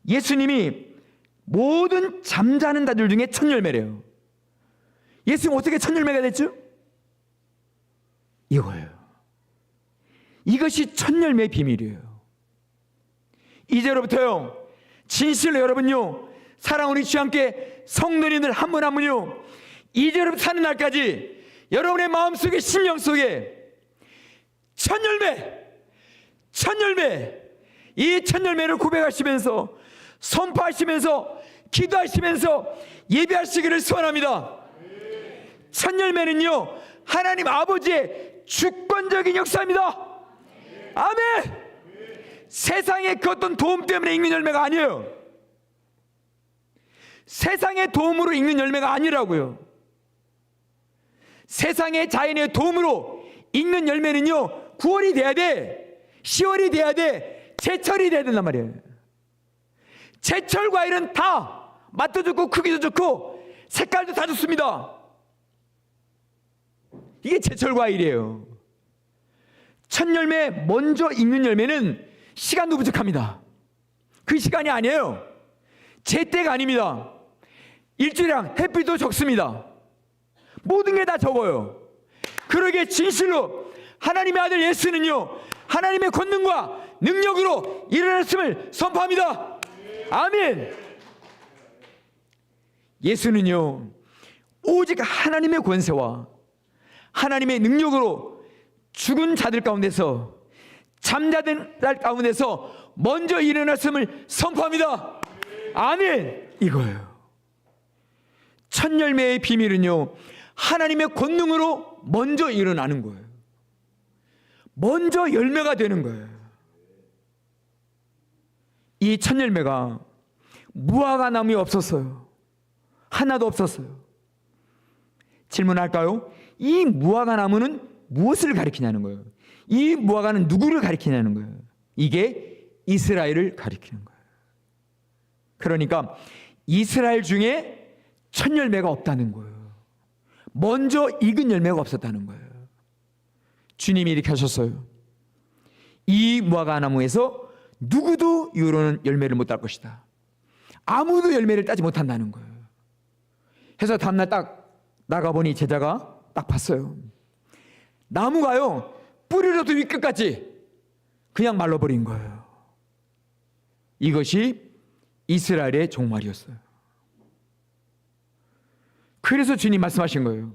예수님이 모든 잠자는 자들 중에 첫 열매래요. 예수님 어떻게 첫 열매가 됐죠? 이거예요. 이것이 첫 열매의 비밀이에요. 이제로부터요, 진실로 여러분요, 사랑하는 주와 함께 성도님들 한 분 한 분요, 이제로부터 사는 날까지 여러분의 마음속에, 심령 속에 첫 열매, 첫 열매, 이 첫 열매를 고백하시면서, 선포하시면서, 기도하시면서 예배하시기를 소원합니다. 첫 열매는요, 하나님 아버지의 주권적인 역사입니다. 아멘. 세상의 그 어떤 도움 때문에 익는 열매가 아니에요. 세상의 도움으로 익는 열매가 아니라고요. 세상의 자연의 도움으로 익는 열매는요, 9월이 돼야 돼, 10월이 돼야 돼, 제철이 돼야 된단 말이에요. 제철 과일은 다 맛도 좋고 크기도 좋고 색깔도 다 좋습니다. 이게 제철 과일이에요. 첫 열매, 먼저 익는 열매는 시간도 부족합니다. 그 시간이 아니에요. 제때가 아닙니다. 일주일이랑 햇빛도 적습니다. 모든 게 다 적어요. 그러기에 진실로 하나님의 아들 예수는요, 하나님의 권능과 능력으로 일어났음을 선포합니다. 아멘. 예수는요, 오직 하나님의 권세와 하나님의 능력으로 죽은 자들 가운데서, 잠자던 자 가운데서 먼저 일어났음을 선포합니다. 아멘. 이거예요. 첫 열매의 비밀은요, 하나님의 권능으로 먼저 일어나는 거예요. 먼저 열매가 되는 거예요. 이 첫 열매가 무화과 나무에 없었어요. 하나도 없었어요. 질문할까요? 이 무화과 나무는 무엇을 가리키냐는 거예요. 이 무화과는 누구를 가리키냐는 거예요. 이게 이스라엘을 가리키는 거예요. 그러니까 이스라엘 중에 첫 열매가 없다는 거예요. 먼저 익은 열매가 없었다는 거예요. 주님이 이렇게 하셨어요. 이 무화과 나무에서 누구도 이후로는 열매를 못 딸 것이다. 아무도 열매를 따지 못한다는 거예요. 해서 다음날 딱 나가보니 제자가 딱 봤어요. 나무가요, 뿌리로부터 위끝까지 그냥 말라버린 거예요. 이것이 이스라엘의 종말이었어요. 그래서 주님 말씀하신 거예요.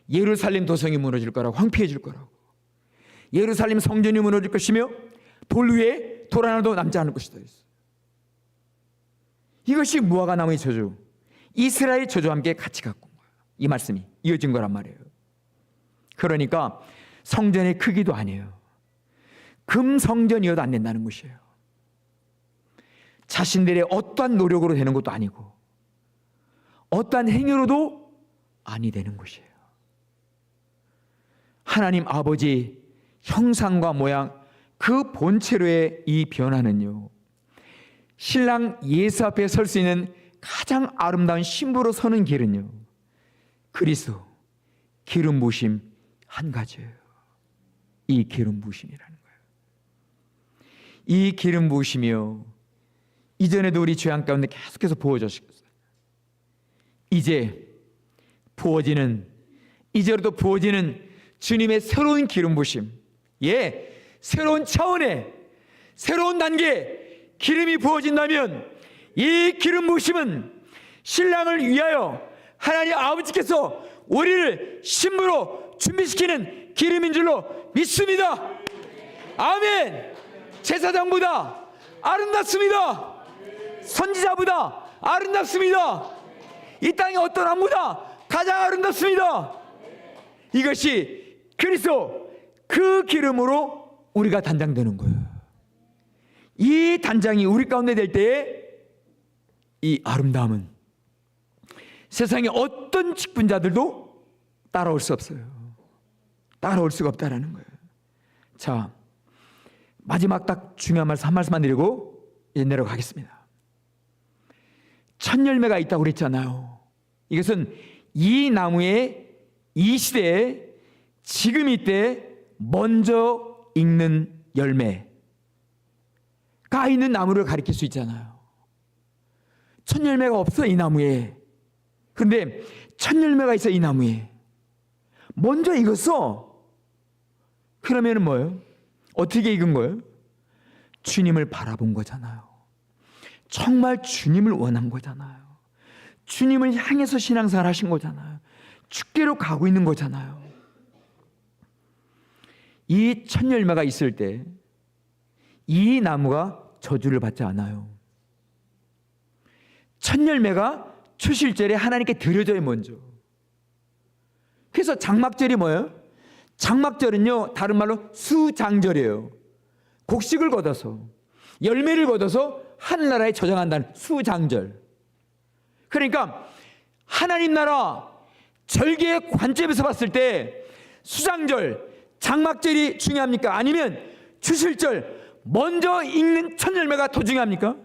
예루살렘 도성이 무너질 거라고, 황폐해질 거라고. 예루살렘 성전이 무너질 것이며 돌 위에 돌 하나도 남지 않을 것이다. 이것이 무화과 나무의 저주, 이스라엘 저주와 함께 같이 갖고 온 거예요. 이 말씀이 이어진 거란 말이에요. 그러니까 성전의 크기도 아니에요. 금성전이어도 안 된다는 것이에요. 자신들의 어떠한 노력으로 되는 것도 아니고 어떠한 행위로도 아니 되는 것이에요. 하나님 아버지 형상과 모양, 그 본체로의 이 변화는요, 신랑 예수 앞에 설 수 있는 가장 아름다운 신부로 서는 길은요, 그리스도 기름 부으심 한 가지예요. 이 기름 부으심이라는 거예요. 이 기름 부으심이요, 이전에도 우리 죄악 가운데 계속해서 부어졌어요. 이제 부어지는, 이제로도 부어지는 주님의 새로운 기름 부으심, 새로운 차원의 새로운 단계 기름이 부어진다면, 이 기름 부으심은 신랑을 위하여 하나님 아버지께서 우리를 신부로 준비시키는 기름인 줄로 믿습니다. 아멘. 제사장보다 아름답습니다. 선지자보다 아름답습니다. 이 땅의 어떤 왕보다 가장 아름답습니다. 이것이 그리스도 그 기름으로 우리가 단장되는 거예요. 이 단장이 우리 가운데 될 때에 이 아름다움은 세상의 어떤 직분자들도 따라올 수 없어요. 따라올 수가 없다라는 거예요. 자, 마지막 딱 중요한 말씀 한 말씀만 드리고 이제 내려가겠습니다. 첫 열매가 있다고 그랬잖아요. 이것은 이 나무의 이 시대에 지금 이때 먼저 익는 열매가 있는 나무를 가리킬 수 있잖아요. 첫 열매가 없어, 이 나무에. 그런데 첫 열매가 있어, 이 나무에. 먼저 익었어. 그러면 뭐예요? 어떻게 익은 거예요? 주님을 바라본 거잖아요. 정말 주님을 원한 거잖아요. 주님을 향해서 신앙생활 하신 거잖아요. 주께로 가고 있는 거잖아요. 이 첫 열매가 있을 때 이 나무가 저주를 받지 않아요. 첫 열매가 초실절에 하나님께 드려져요, 먼저. 그래서 장막절이 뭐예요? 장막절은요, 다른 말로 수장절이에요. 곡식을 걷어서, 열매를 걷어서 하늘나라에 저장한다는 수장절. 그러니까 하나님 나라 절기의 관점에서 봤을 때 수장절, 장막절이 중요합니까? 아니면 주실절, 먼저 익는 첫 열매가 더 중요합니까?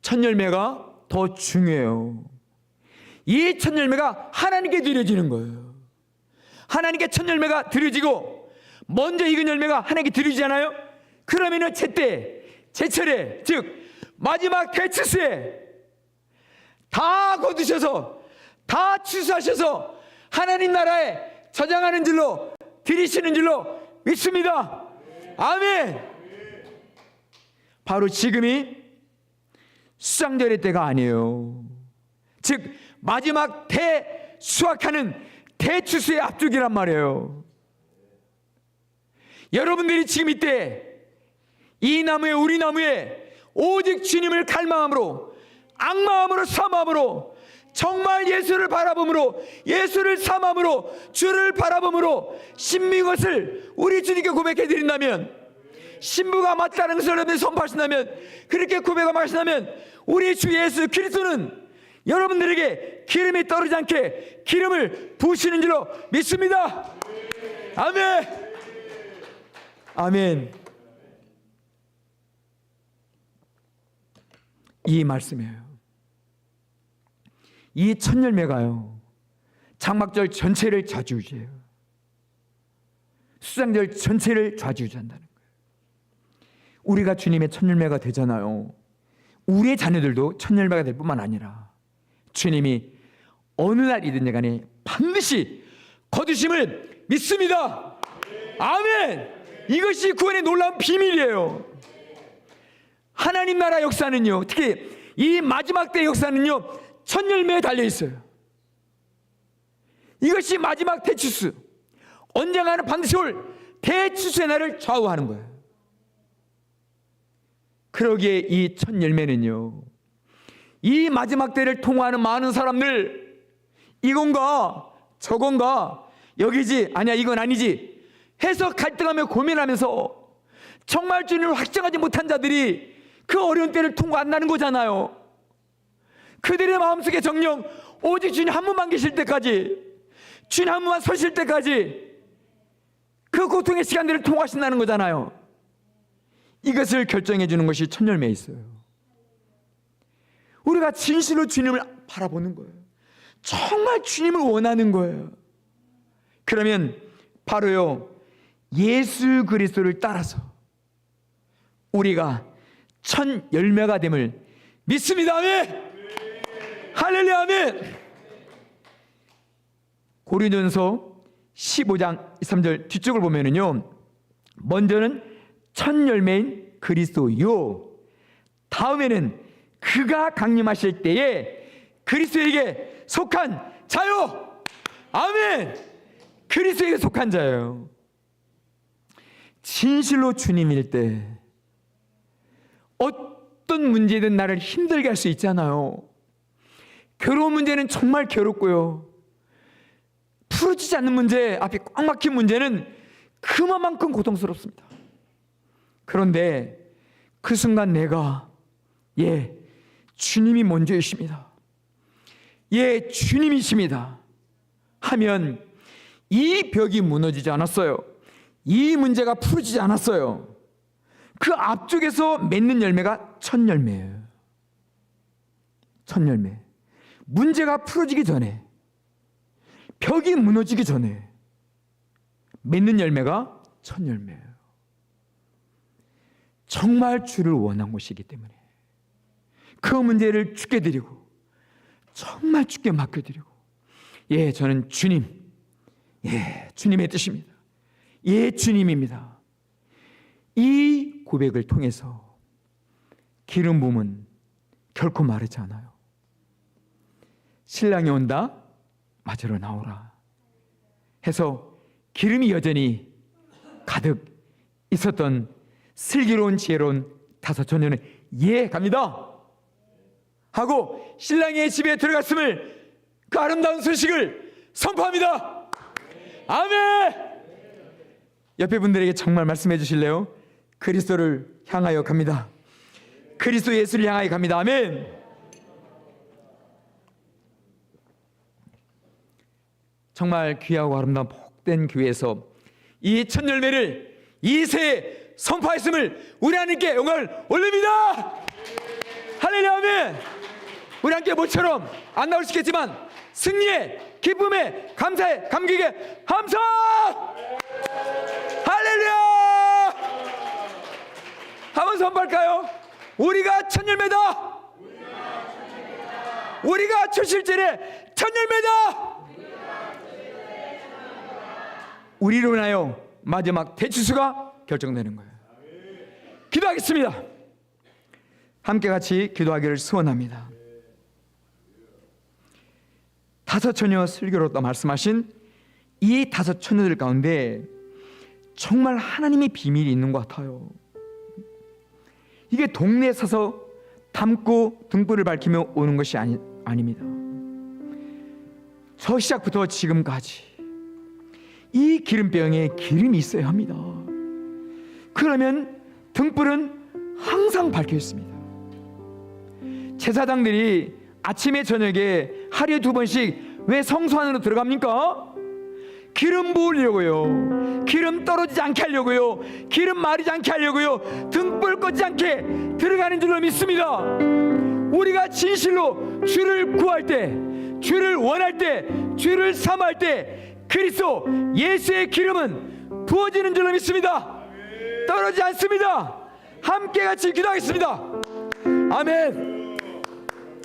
첫 열매가 더 중요해요. 이 첫 열매가 하나님께 드려지는 거예요. 하나님께 첫 열매가 드려지고 먼저 익은 열매가 하나님께 드려지잖아요. 그러면은 제때, 제철에, 즉 마지막 대추수에 다 거두셔서 다 추수하셔서 하나님 나라에 저장하는 줄로 드리시는 줄로 믿습니다. 아멘. 바로 지금이 수장절의 때가 아니에요. 즉 마지막 대수확하는 대추수의 앞쪽이란 말이에요. 여러분들이 지금 이때 이 나무에, 우리 나무에 오직 주님을 갈망함으로, 악마음으로, 사마음으로, 정말 예수를 바라봄으로, 예수를 삼함으로, 주를 바라봄으로 신비 것을 우리 주님께 고백해 드린다면, 신부가 맞다는 것을 여러분이 선포하신다면, 그렇게 고백하신다면 우리 주 예수 그리스도는 여러분들에게 기름이 떨어지지 않게 기름을 부으시는 줄로 믿습니다. 아멘. 아멘. 이 말씀이에요. 이 첫 열매가요, 장막절 전체를 좌지우지해요. 수장절 전체를 좌지우지한다는 거예요. 우리가 주님의 첫 열매가 되잖아요. 우리의 자녀들도 첫 열매가 될 뿐만 아니라 주님이 어느 날이든 간에 반드시 거두심을 믿습니다. 아멘. 이것이 구원의 놀라운 비밀이에요. 하나님 나라 역사는요, 특히 이 마지막 때 역사는요, 첫 열매에 달려 있어요. 이것이 마지막 대추수, 언젠가는 반드시 올 대추수의 날을 좌우하는 거예요. 그러기에 이 첫 열매는요, 이 마지막 때를 통과하는 많은 사람들, 이건가 저건가, 여기지 아니야 이건 아니지 해서 갈등하며 고민하면서 정말 주님을 확정하지 못한 자들이 그 어려운 때를 통과한다는 거잖아요. 그들의 마음속에 정녕 오직 주님 한 분만 계실 때까지, 주님 한 분만 서실 때까지 그 고통의 시간들을 통과하신다는 거잖아요. 이것을 결정해 주는 것이 첫 열매에 있어요. 우리가 진실로 주님을 바라보는 거예요. 정말 주님을 원하는 거예요. 그러면 바로요, 예수 그리스도를 따라서 우리가 첫 열매가 됨을 믿습니다. 아멘. 할렐루야. 아멘. 고린도전서 15장 23절 뒤쪽을 보면은요, 먼저는 첫 열매인 그리스도요, 다음에는 그가 강림하실 때에 그리스도에게 속한 자요. 아멘. 그리스도에게 속한 자예요. 진실로 주님일 때 어떤 문제든 나를 힘들게 할 수 있잖아요. 괴로운 문제는 정말 괴롭고요, 풀어지지 않는 문제, 앞에 꽉 막힌 문제는 그만큼 고통스럽습니다. 그런데 그 순간 내가 주님이 먼저이십니다, 주님이십니다 하면 이 벽이 무너지지 않았어요. 이 문제가 풀어지지 않았어요. 그 앞쪽에서 맺는 열매가 첫 열매예요. 첫 열매. 문제가 풀어지기 전에, 벽이 무너지기 전에 맺는 열매가 첫 열매예요. 정말 주를 원한 것이기 때문에 그 문제를 주께 드리고, 정말 주께 맡겨드리고, 저는 주님, 주님의 뜻입니다, 주님입니다, 이 고백을 통해서 기름 부음은 결코 마르지 않아요. 신랑이 온다, 맞으러 나오라 해서 기름이 여전히 가득 있었던 슬기로운 지혜로운 다섯 처녀는 갑니다 하고 신랑의 집에 들어갔음을, 그 아름다운 소식을 선포합니다. 아멘. 옆에 분들에게 정말 말씀해 주실래요? 그리스도를 향하여 갑니다. 그리스도 예수를 향하여 갑니다. 아멘. 정말 귀하고 아름다운 복된 교회에서 이 첫 열매를 이 새해 선포했음을 우리 하나님께 영광을 올립니다. 할렐루야 아멘. 우리 함께 모처럼 안 나올 수 있겠지만 승리의 기쁨의 감사의 감격의 함성 할렐루야. 한번 선포할까요? 우리가 첫 열매다. 우리가 첫 실제의 첫 열매다. 우리로 인하여 마지막 대치수가 결정되는 거예요. 기도하겠습니다. 함께 같이 기도하기를 소원합니다. 다섯 처녀 설교로 말씀하신 이 다섯 처녀들 가운데 정말 하나님의 비밀이 있는 것 같아요. 이게 동네에 서서 담고 등불을 밝히며 오는 것이 아닙니다. 저 시작부터 지금까지 이 기름병에 기름이 있어야 합니다. 그러면 등불은 항상 밝혀 있습니다. 제사장들이 아침에 저녁에 하루에 2번씩 왜 성소 안으로 들어갑니까? 기름 부으려고요. 기름 떨어지지 않게 하려고요. 기름 마르지 않게 하려고요. 등불 꺼지지 않게 들어가는 줄로 믿습니다. 우리가 진실로 주를 구할 때, 주를 원할 때, 주를 사모할 때 그리스도 예수의 기름은 부어지는 줄로 믿습니다. 떨어지지 않습니다. 함께 같이 기도하겠습니다. 아멘.